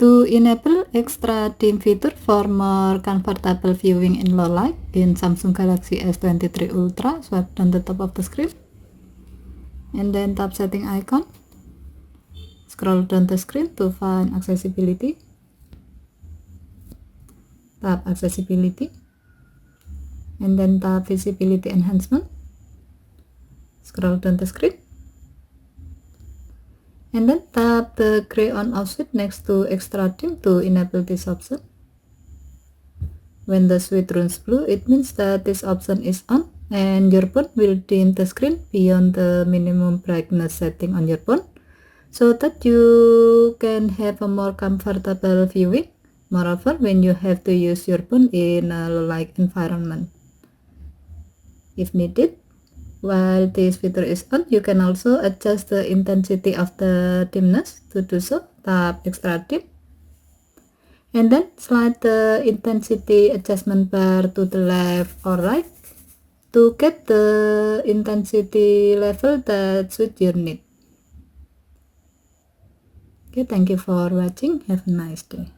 To enable extra dim feature for more comfortable viewing in low light in Samsung Galaxy S23 Ultra, swipe down the top of the screen and then tap setting icon. Scroll down the screen to find accessibility. Tap accessibility and then tap visibility enhancement. Scroll down the screen and then tap the gray on off switch next to extra dim to enable this option. When the switch turns blue, it means that this option is on and your phone will dim the screen beyond the minimum brightness setting on your phone, so that you can have a more comfortable viewing. Moreover, when you have to use your phone in a low light environment. If needed, while this feature is on, you can also adjust the intensity of the dimness. To do so, tap extra dim and then slide the intensity adjustment bar to the left or right to get the intensity level that suits your need. Okay, thank you for watching. Have a nice day.